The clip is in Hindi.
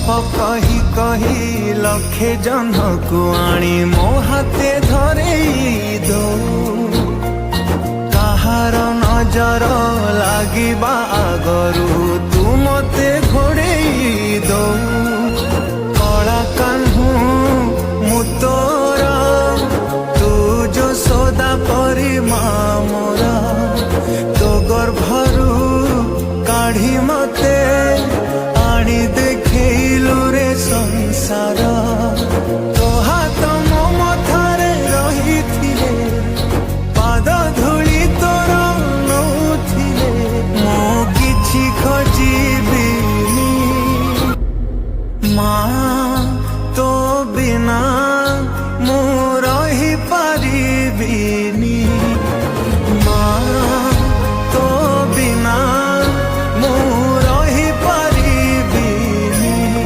कही कही लखे जन्मकु आनी मो हाथे धरेई दो कहार नजर लागिबा आगरु तू मते घोड़ेई दो कला कान्हू मु तोरा तू जो सोदा परी मोरा तो गर्भरू काढ़ी मते आनी देखैलु रे संसार तो हाथ मो मथारे रहिथिले पाद धूली तोर नौथिले मो किछि खोजिबिनी माँ तो बिना